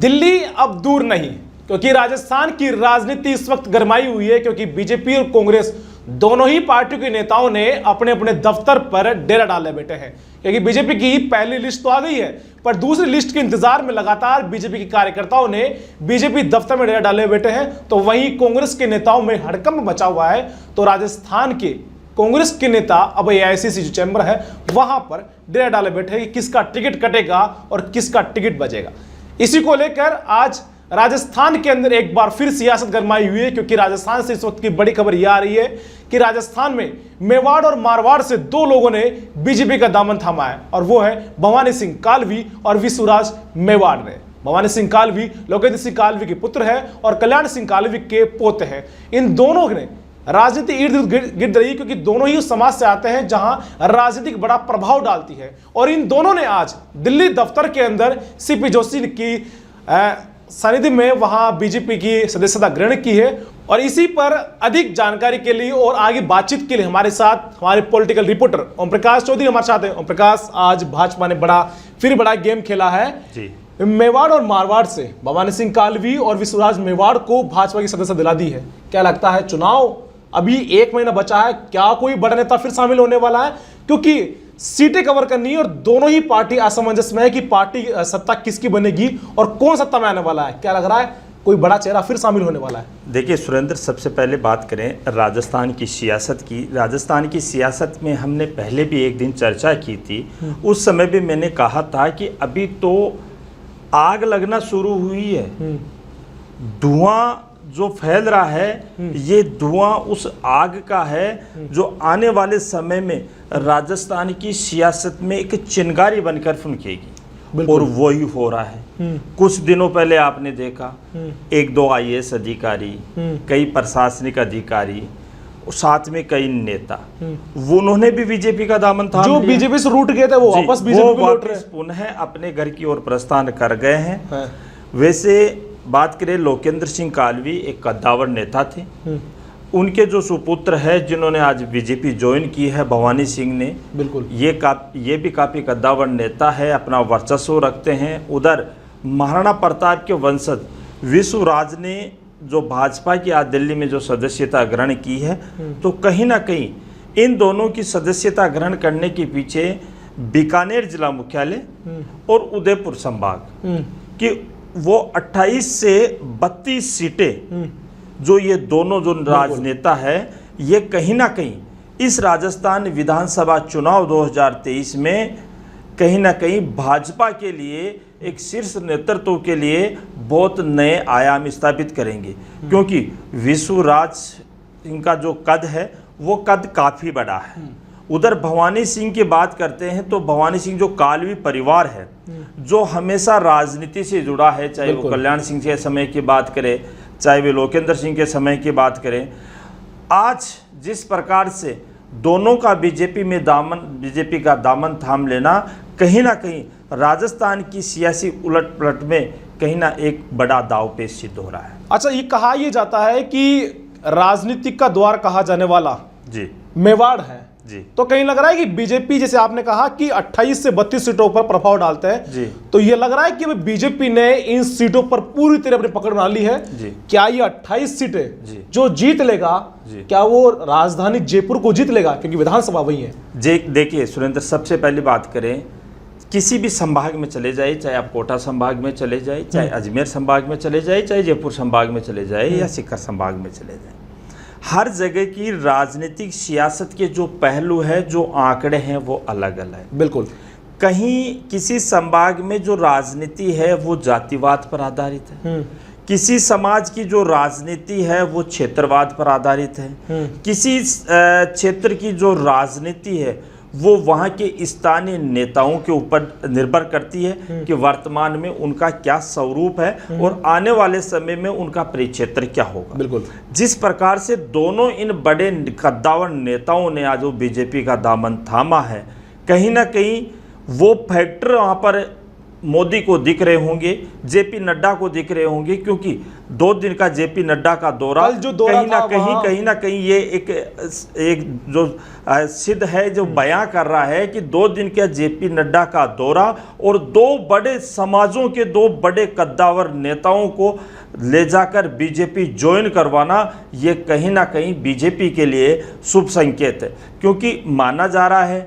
दिल्ली अब दूर नहीं, क्योंकि राजस्थान की राजनीति इस वक्त गरमाई हुई है, क्योंकि बीजेपी और कांग्रेस दोनों ही पार्टियों के नेताओं ने अपने अपने दफ्तर पर डेरा डाले बैठे हैं। क्योंकि बीजेपी की पहली लिस्ट तो आ गई है, पर दूसरी लिस्ट के इंतजार में लगातार बीजेपी के कार्यकर्ताओं ने बीजेपी दफ्तर में डेरा डाले बैठे हैं। तो वहीं कांग्रेस के नेताओं में हड़कंप मचा हुआ है। तो राजस्थान के कांग्रेस के नेता अब एआईसीसी जो चैम्बर है वहां पर डेरा डाले बैठे हैं कि किसका टिकट कटेगा और किसका टिकट बचेगा। इसी को लेकर आज राजस्थान के अंदर एक बार फिर सियासत गरमाई हुई है, क्योंकि राजस्थान से इस वक्त की बड़ी खबर यह आ रही है कि राजस्थान में मेवाड़ और मारवाड़ से दो लोगों ने बीजेपी का दामन थामा है, और वो है भवानी सिंह कालवी और विश्वराज मेवाड़ ने। भवानी सिंह कालवी लोकेंद्र सिंह कालवी के पुत्र है और कल्याण सिंह कालवी के पोते हैं। इन दोनों ने राजनीति इर्द गिर्द रही, क्योंकि दोनों ही उस समाज से आते हैं जहां राजनीति बड़ा प्रभाव डालती है। और इन दोनों ने आज दिल्ली दफ्तर के अंदर सीपी जोशी की सानिध्य में वहां बीजेपी की सदस्यता ग्रहण की है। और इसी पर अधिक जानकारी के लिए और आगे बातचीत के लिए हमारे साथ हमारे पॉलिटिकल रिपोर्टर ओम प्रकाश चौधरी हमारे साथ हैं। ओम प्रकाश, आज भाजपा ने बड़ा गेम खेला है जी। मेवाड़ और मारवाड़ से भवानी सिंह कालवी और विश्वराज मेवाड़ को भाजपा की सदस्यता दिला दी है। क्या लगता है, चुनाव अभी 1 महीना बचा है, क्या कोई बड़ा नेता फिर शामिल होने वाला है? क्योंकि सीटें कवर करनी है और दोनों ही पार्टी असमंजस में है कि पार्टी सत्ता किसकी बनेगी और कौन सत्ता में आने वाला है। क्या लग रहा है, कोई बड़ा चेहरा फिर शामिल होने वाला है? देखिए सुरेंद्र, सबसे पहले बात करें राजस्थान की सियासत की। राजस्थान की सियासत में हमने पहले भी एक दिन चर्चा की थी। उस समय भी मैंने कहा था कि अभी तो आग लगना शुरू हुई है, धुआं जो फैल रहा है ये धुआं उस आग का है जो आने वाले समय में राजस्थान की सियासत में एक चिंगारी बनकर फुनकेगी, और वही हो रहा है। कुछ दिनों पहले आपने देखा 1-2 IAS अधिकारी, कई प्रशासनिक अधिकारी, साथ में कई नेता, उन्होंने भी बीजेपी का दामन थाम लिया। जो बीजेपी से रूठ गए थे वो वापस बीजेपी में लौट रहे हैं, पुनः अपने घर की ओर प्रस्थान कर गए हैं। वैसे बात करें, लोकेंद्र सिंह कालवी एक कद्दावर नेता थे। उनके जो सुपुत्र है जिन्होंने आज बीजेपी ज्वाइन की है, भवानी सिंह ने, बिल्कुल ये भी काफ़ी कद्दावर नेता है, अपना वर्चस्व रखते हैं। उधर महाराणा प्रताप के वंशज विश्वराज ने जो भाजपा की आज दिल्ली में जो सदस्यता ग्रहण की है, तो कहीं ना कहीं इन दोनों की सदस्यता ग्रहण करने के पीछे बीकानेर जिला मुख्यालय और उदयपुर संभाग की वो 28 से 32 सीटें जो ये दोनों जो राजनेता है, ये कहीं ना कहीं इस राजस्थान विधानसभा चुनाव 2023 में कहीं ना कहीं भाजपा के लिए एक शीर्ष नेतृत्व के लिए बहुत नए आयाम स्थापित करेंगे। क्योंकि विश्वराज सिंह का जो कद है वो कद काफ़ी बड़ा है। उधर भवानी सिंह की बात करते हैं तो भवानी सिंह जो कालवी परिवार है, जो हमेशा राजनीति से जुड़ा है, चाहे वो कल्याण सिंह के समय की बात करें, चाहे वे लोकेंद्र सिंह के समय की बात करें, आज जिस प्रकार से दोनों का बीजेपी का दामन थाम लेना कहीं ना कहीं राजस्थान की सियासी उलट पलट में कहीं ना एक बड़ा दांवपेच सिद्ध हो रहा है। अच्छा, ये कहा यह जाता है कि राजनीतिक का द्वार कहा जाने वाला जी मेवाड़ है जी, तो कहीं लग रहा है कि बीजेपी, जैसे आपने कहा कि 28 से 32 सीटों पर प्रभाव डालते हैं जी, तो ये लग रहा है कि बीजेपी ने इन सीटों पर पूरी तरह अपनी पकड़ बना ली है जी। क्या ये 28 सीटें जो जीत लेगा, क्या वो राजधानी जयपुर को जीत लेगा? क्योंकि विधानसभा वही है। देखिए सुरेंद्र, सबसे पहली बात करें, किसी भी संभाग में चले जाए, चाहे आप कोटा संभाग में चले जाए, चाहे अजमेर संभाग में चले जाए, चाहे जयपुर संभाग में चले जाए या सीकर संभाग में चले जाए, हर जगह की राजनीतिक सियासत के जो पहलू है, जो आंकड़े हैं, वो अलग अलग है। बिल्कुल, कहीं किसी संभाग में जो राजनीति है वो जातिवाद पर आधारित है, किसी समाज की जो राजनीति है वो क्षेत्रवाद पर आधारित है, किसी क्षेत्र की जो राजनीति है वो वहाँ के स्थानीय नेताओं के ऊपर निर्भर करती है कि वर्तमान में उनका क्या स्वरूप है और आने वाले समय में उनका परिक्षेत्र क्या होगा। बिल्कुल, जिस प्रकार से दोनों इन बड़े कद्दावर नेताओं ने आज बीजेपी का दामन थामा है, कहीं ना कहीं वो फैक्टर वहाँ पर मोदी को दिख रहे होंगे, जेपी नड्डा को दिख रहे होंगे, क्योंकि 2 दिन का जेपी नड्डा का दौरा कल जो दौरा कहीं ना कहीं ये एक जो सिद्ध है, जो बयां कर रहा है कि 2 दिन का जेपी नड्डा का दौरा और 2 बड़े समाजों के 2 बड़े कद्दावर नेताओं को ले जाकर बीजेपी ज्वाइन करवाना, ये कहीं ना कहीं बीजेपी के लिए शुभ संकेत है। क्योंकि माना जा रहा है,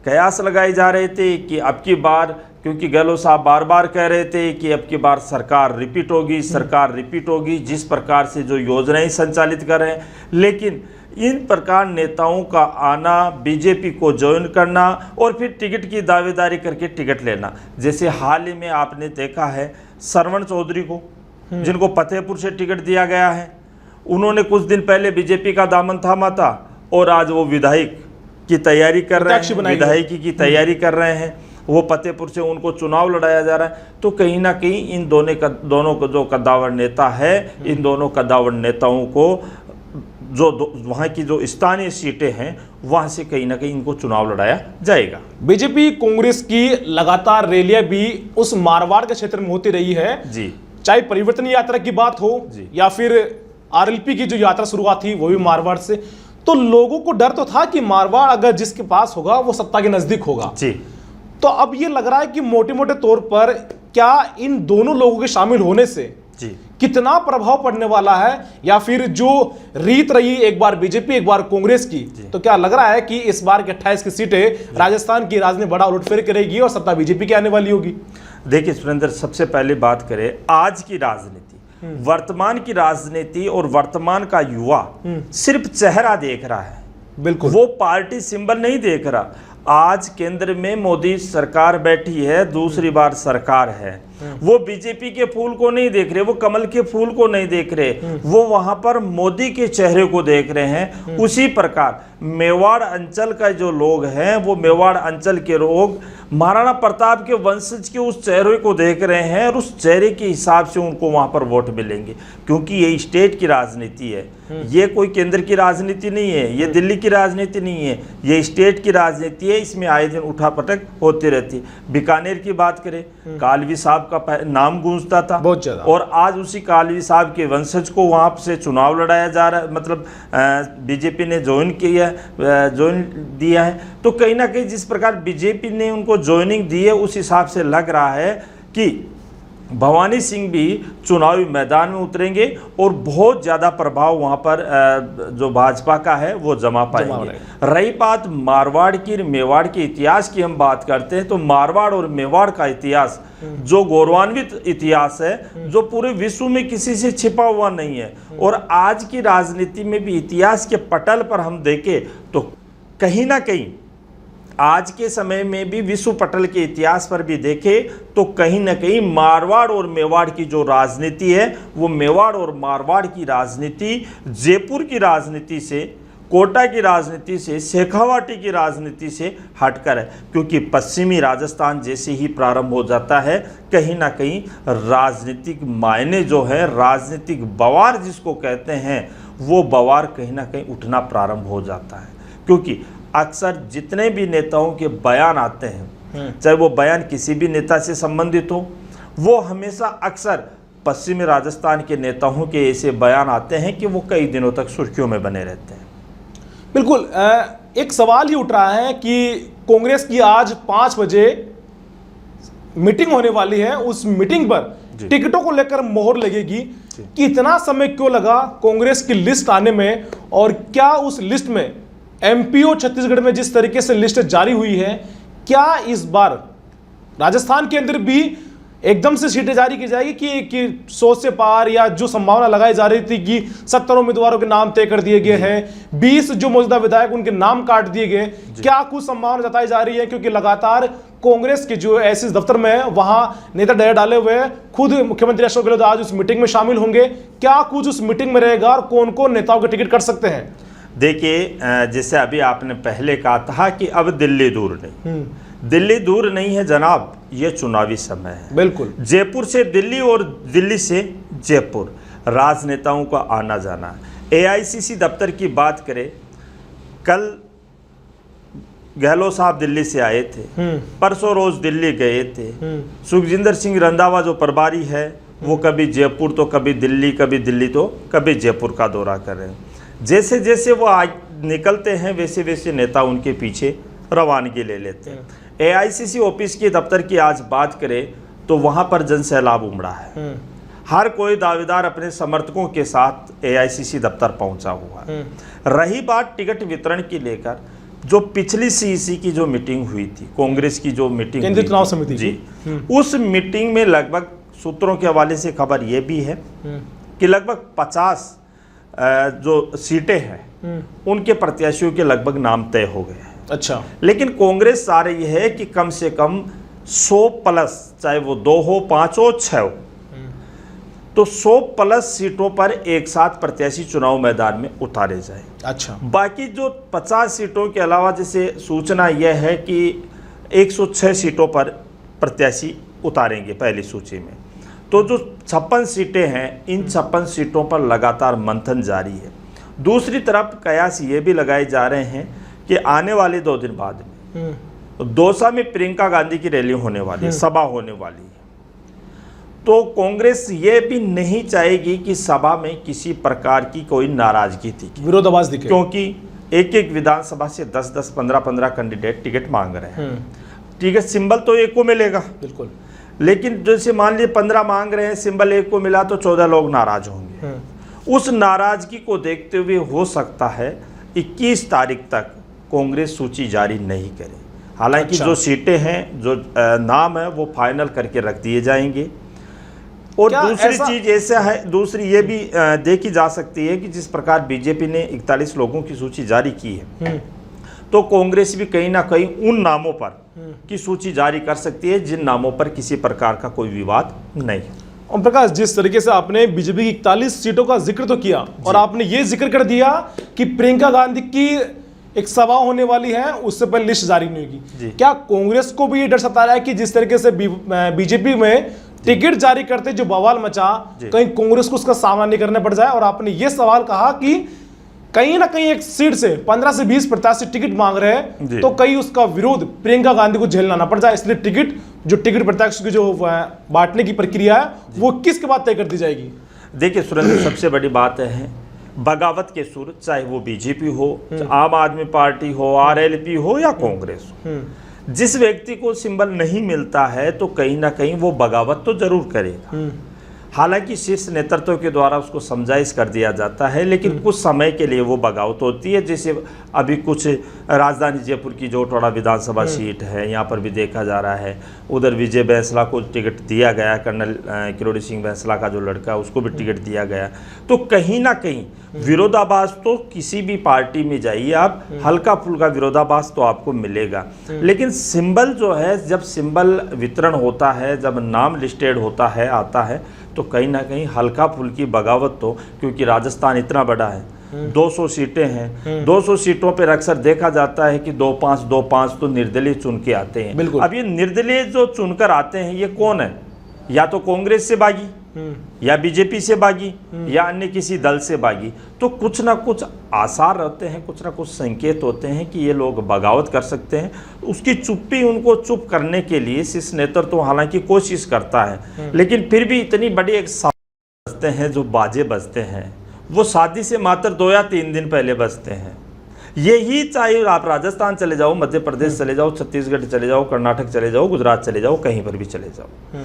कयास लगाए जा रहे थे कि अब की बार, क्योंकि गहलोत साहब बार बार कह रहे थे कि अब की बार सरकार रिपीट होगी, सरकार रिपीट होगी, जिस प्रकार से जो योजनाएं संचालित कर रहे हैं, लेकिन इन प्रकार नेताओं का आना, बीजेपी को ज्वाइन करना और फिर टिकट की दावेदारी करके टिकट लेना, जैसे हाल ही में आपने देखा है सरवण चौधरी को, जिनको फतेहपुर से टिकट दिया गया है, उन्होंने कुछ दिन पहले बीजेपी का दामन थामा था और आज वो विधायक की तैयारी कर रहे हैं, विधायकी की तैयारी कर रहे हैं, वो फतेहपुर से उनको चुनाव लड़ाया जा रहा है। तो कहीं ना कहीं इन दोनों को जो कद्दावर नेता है, इन दोनों कद्दावर नेताओं को जो वहाँ की जो स्थानीय सीटें हैं, वहाँ से कहीं ना कहीं इनको चुनाव लड़ाया जाएगा। बीजेपी कांग्रेस की लगातार रैलियां भी उस मारवाड़ के क्षेत्र में होती रही है जी, चाहे परिवर्तन यात्रा की बात हो या फिर आरएलपी की जो यात्रा शुरुआत थी वो भी मारवाड़ से। तो लोगों को डर तो था कि मारवाड़ अगर जिसके पास होगा वो सत्ता के नजदीक होगा जी। तो अब ये लग रहा है कि मोटे मोटे तौर पर क्या इन दोनों लोगों के शामिल होने से जी कितना प्रभाव पड़ने वाला है, या फिर जो रीत रही एक बार बीजेपी एक बार कांग्रेस की, तो क्या लग रहा है कि इस बार की 28 की सीटें राजस्थान की राजनीति बड़ा उलटफेर करेगी और सत्ता बीजेपी की आने वाली होगी? देखिए सुरेंद्र, सबसे पहले बात करें आज की राजनीति, वर्तमान की राजनीति और वर्तमान का युवा सिर्फ चेहरा देख रहा है, बिल्कुल, वो पार्टी सिंबल नहीं देख रहा। आज केंद्र में मोदी सरकार बैठी है, दूसरी बार सरकार है, वो बीजेपी के फूल को नहीं देख रहे, वो कमल के फूल को नहीं देख रहे, वो वहां पर मोदी के चेहरे को देख रहे हैं। उसी प्रकार मेवाड़ अंचल का जो लोग हैं, वो मेवाड़ अंचल के लोग महाराणा प्रताप के वंशज के उस चेहरे को देख रहे हैं और उस चेहरे के हिसाब से उनको वहां पर वोट मिलेंगे, क्योंकि ये स्टेट की राजनीति है, ये कोई केंद्र की राजनीति नहीं है, ये दिल्ली की राजनीति नहीं है, ये स्टेट की राजनीति है। इसमें आए दिन उठापटक होती रहती है। बीकानेर की बात करें, कालवी साहब का नाम गूंजता था बहुत ज्यादा, और आज उसी कालवी साहब के वंशज को वहां से चुनाव लड़ाया जा रहा है, मतलब बीजेपी ने ज्वाइन दिया है। तो कहीं ना कहीं जिस प्रकार बीजेपी ने उनको ज्वाइनिंग दी है, उस हिसाब से लग रहा है कि भवानी सिंह भी चुनावी मैदान में उतरेंगे और बहुत ज़्यादा प्रभाव वहाँ पर जो भाजपा का है वो जमा पाएंगे। रही बात मारवाड़ की, मेवाड़ के इतिहास की हम बात करते हैं, तो मारवाड़ और मेवाड़ का इतिहास जो गौरवान्वित इतिहास है, जो पूरे विश्व में किसी से छिपा हुआ नहीं है। और आज की राजनीति में भी इतिहास के पटल पर हम देखें तो कहीं ना कहीं आज के समय में भी विश्व पटल के इतिहास पर भी देखें तो कहीं ना कहीं मारवाड़ और मेवाड़ की जो राजनीति है, वो मेवाड़ और मारवाड़ की राजनीति जयपुर की राजनीति से, कोटा की राजनीति से, शेखावाटी की राजनीति से हटकर है। क्योंकि पश्चिमी राजस्थान जैसे ही प्रारंभ हो जाता है, कहीं ना कहीं राजनीतिक मायने जो है, राजनीतिक बवार जिसको कहते हैं, वो बवार कहीं ना कहीं उठना प्रारंभ हो जाता है। क्योंकि अक्सर जितने भी नेताओं के बयान आते हैं, चाहे वो बयान किसी भी नेता से संबंधित हो, वो हमेशा अक्सर पश्चिमी राजस्थान के नेताओं के ऐसे बयान आते हैं कि वो कई दिनों तक सुर्खियों में बने रहते हैं। बिल्कुल, एक सवाल ही उठ रहा है कि कांग्रेस की आज 5 बजे मीटिंग होने वाली है, उस मीटिंग पर टिकटों को लेकर मोहर लगेगी कि इतना समय क्यों लगा कांग्रेस की लिस्ट आने में, और क्या उस लिस्ट में एमपीओ छत्तीसगढ़ में जिस तरीके से लिस्ट जारी हुई है, क्या इस बार राजस्थान के अंदर भी एकदम से सीटें जारी की जाएगी कि 100 से पार, या जो संभावना लगाई जा रही थी कि 70 उम्मीदवारों के नाम तय कर दिए गए हैं, 20 जो मौजूदा विधायक उनके नाम काट दिए गए, क्या कुछ संभावना जताई जा रही है? क्योंकि लगातार कांग्रेस के जो एसएस दफ्तर में है, वहां नेता डेरा डाले हुए हैं, खुद मुख्यमंत्री अशोक गहलोत आज उस मीटिंग में शामिल होंगे, क्या कुछ उस मीटिंग में रहेगा और कौन कौन नेताओं के टिकट कट सकते हैं? देखिए, जैसे अभी आपने पहले कहा था कि अब दिल्ली दूर नहीं, दिल्ली दूर नहीं है जनाब, ये चुनावी समय है। बिल्कुल, जयपुर से दिल्ली और दिल्ली से जयपुर राजनेताओं का आना जाना है। एआईसीसी दफ्तर की बात करें, कल गहलोत साहब दिल्ली से आए थे, परसों रोज दिल्ली गए थे। सुखजिंदर सिंह रंधावा जो प्रभारी है वो कभी जयपुर तो कभी दिल्ली तो कभी जयपुर का दौरा कर रहे हैं। जैसे जैसे वो निकलते हैं वैसे वैसे नेता उनके पीछे रवानगी ले लेते हैं। एआईसीसी ऑफिस के दफ्तर की आज बात करें तो वहां पर जन सैलाब उमड़ा है। हर कोई दावेदार अपने समर्थकों के साथ एआईसीसी दफ्तर पहुंचा हुआ है। रही बात टिकट वितरण की लेकर, जो पिछली सीईसी की जो मीटिंग हुई थी, कांग्रेस की जो मीटिंग केंद्रीय चुनाव समिति जी, उस मीटिंग में लगभग सूत्रों के हवाले से खबर यह भी है कि लगभग 50 जो सीटें हैं उनके प्रत्याशियों के लगभग नाम तय हो गए हैं। अच्छा, लेकिन कांग्रेस आ रही है कि कम से कम 100 प्लस, चाहे वो 2 हो, 5 हो, 6 हो, तो 100 प्लस सीटों पर एक साथ प्रत्याशी चुनाव मैदान में उतारे जाए। अच्छा, बाकी जो 50 सीटों के अलावा जैसे सूचना यह है कि 106 सीटों पर प्रत्याशी उतारेंगे पहली सूची में। तो जो 56 सीटें हैं, इन 56 सीटों पर लगातार मंथन जारी है। दूसरी तरफ कयास ये भी लगाए जा रहे हैं कि आने वाले 2 दिन बाद में दौसा में प्रियंका गांधी की रैली होने वाली है, सभा होने वाली है। तो कांग्रेस ये भी नहीं चाहेगी कि सभा में किसी प्रकार की कोई नाराजगी दिखे, विरोधाभास दिखे, क्योंकि एक एक विधानसभा से 10-10, 15-15 कैंडिडेट टिकट मांग रहे हैं। टिकट सिंबल तो एक को मिलेगा बिल्कुल, लेकिन जैसे मान लीजिए 15 मांग रहे हैं, सिंबल एक को मिला तो 14 लोग नाराज होंगे। उस नाराजगी को देखते हुए हो सकता है 21 तारीख तक कांग्रेस सूची जारी नहीं करे। हालांकि जो सीटें हैं, जो नाम है, वो फाइनल करके रख दिए जाएंगे। और दूसरी चीज ऐसा है, दूसरी ये भी देखी जा सकती है कि जिस प्रकार बीजेपी ने 41 लोगों की सूची जारी की है, तो कांग्रेस भी कहीं ना कहीं उन नामों पर की सूची जारी कर सकती है जिन नामों पर किसी प्रकार का कोई विवाद नहीं है। ओम प्रकाश, जिस तरीके से आपने बीजेपी की 41 सीटों का जिक्र तो किया और आपने ये जिक्र कर दिया कि प्रियंका गांधी की एक सभा होने वाली है, उससे पहले लिस्ट जारी नहीं होगी, क्या कांग्रेस को भी ये डर सता रहा है कि जिस तरीके से बीजेपी में टिकट जारी करते जो बवाल मचा, कहीं कांग्रेस को उसका सामना नहीं करना पड़ जाए? और आपने ये सवाल कहा कि कहीं ना कहीं एक सीट से 15 से 20 प्रत्याशी टिकट मांग रहे हैं, तो कहीं उसका विरोध प्रियंका गांधी को झेलना ना पड़ जाए, इसलिए टिकट प्रत्याशी की जो बांटने की प्रक्रिया है वो किसके बाद तय कर दी जाएगी? देखिए सुरेंद्र, सबसे बड़ी बात है बगावत के सुर, चाहे वो बीजेपी हो, आम आदमी पार्टी हो, आरएलपी हो या कांग्रेस हो, जिस व्यक्ति को सिंबल नहीं मिलता है तो कहीं ना कहीं वो बगावत तो जरूर करेगा। हालांकि शीर्ष नेतृत्व के द्वारा उसको समझाइश कर दिया जाता है, लेकिन कुछ समय के लिए वो बगावत होती है। जैसे अभी कुछ राजधानी जयपुर की जोटवाड़ा विधानसभा सीट है, यहाँ पर भी देखा जा रहा है, उधर विजय बैंसला को टिकट दिया गया, कर्नल किरोड़ी सिंह बैंसला का जो लड़का उसको भी टिकट दिया गया। तो कहीं ना कहीं विरोधाभास तो किसी भी पार्टी में जाइए आप, हल्का फुल्का विरोधाभास तो आपको मिलेगा। लेकिन सिंबल जो है, जब सिंबल वितरण होता है, जब नाम लिस्टेड होता है, आता है, तो कहीं ना कहीं हल्का फुल्की बगावत तो, क्योंकि राजस्थान इतना बड़ा है, 200 सीटें हैं, 200 सीटों पर अक्सर देखा जाता है कि 2-5 तो निर्दलीय चुन के आते हैं। अब ये निर्दलीय जो चुनकर आते हैं ये कौन है? या तो कांग्रेस से बागी, या बीजेपी से बागी, या अन्य किसी दल से बागी। तो कुछ ना कुछ आसार रहते हैं, कुछ ना कुछ संकेत होते हैं कि ये लोग बगावत कर सकते हैं। उसकी चुप्पी उनको चुप करने के लिए शीर्ष नेतृत्व तो हालांकि कोशिश करता है, लेकिन फिर भी इतनी बड़ी एक बजते हैं, जो बाजे बजते हैं वो शादी से मात्र 2 या 3 दिन पहले बजते हैं। यही चाहे आप राजस्थान चले जाओ, मध्य प्रदेश चले जाओ, छत्तीसगढ़ चले जाओ, कर्नाटक चले जाओ, गुजरात चले जाओ, कहीं पर भी चले जाओ,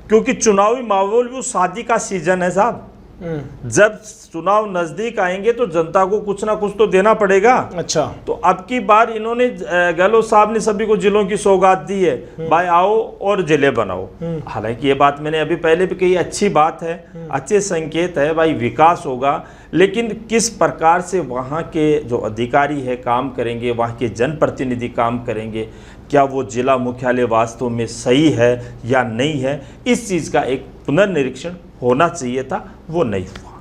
क्योंकि चुनावी माहौल वो शादी का सीजन है साहब। जब चुनाव नजदीक आएंगे तो जनता को कुछ ना कुछ तो देना पड़ेगा। अच्छा, तो अब की बार इन्होंने गहलोत साहब ने सभी को जिलों की सौगात दी है, भाई आओ और जिले बनाओ। हालांकि ये बात मैंने अभी पहले भी कही, अच्छी बात है, अच्छे संकेत है, भाई विकास होगा, लेकिन किस प्रकार से वहाँ के जो अधिकारी है काम करेंगे, वहाँ के जनप्रतिनिधि काम करेंगे, क्या वो जिला मुख्यालय वास्तव में सही है या नहीं है, इस चीज़ का एक पुनर्निरीक्षण होना चाहिए था, वो नहीं हुआ।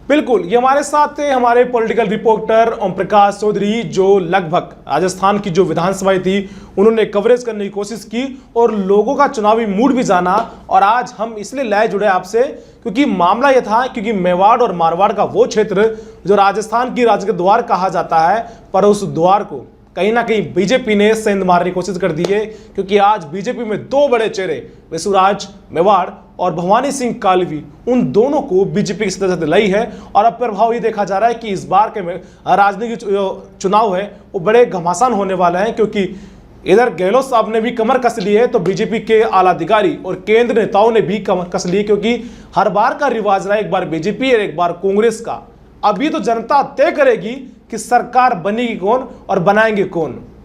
बिल्कुल, ये हमारे साथ थे हमारे पॉलिटिकल रिपोर्टर ओम प्रकाश चौधरी, जो लगभग राजस्थान की जो विधानसभाएं थी उन्होंने कवरेज करने की कोशिश की और लोगों का चुनावी मूड भी जाना। और आज हम इसलिए लाए जुड़े आपसे क्योंकि मामला यह था, क्योंकि मेवाड़ और मारवाड़ का वो क्षेत्र जो राजस्थान की राज्य के द्वार कहा जाता है, पर उस द्वार को कहीं ना कहीं बीजेपी ने सेंध मारने की कोशिश कर दी है, क्योंकि आज बीजेपी में दो बड़े चेहरे विश्वराज मेवाड़ और भवानी सिंह कालवी, उन दोनों को बीजेपी की सदस्य दिलाई है। और अब प्रभाव ये देखा जा रहा है कि इस बार के राजनीतिक चुनाव है वो बड़े घमासान होने वाला है, क्योंकि इधर गहलोत साहब ने भी कमर कस ली है तो बीजेपी के आला अधिकारी और केंद्र नेताओं ने भी कमर कस ली है, क्योंकि हर बार का रिवाज रहा है, एक बार बीजेपी और एक बार कांग्रेस का। अभी तो जनता तय करेगी कि सरकार बनेगी कौन और बनाएंगे कौन।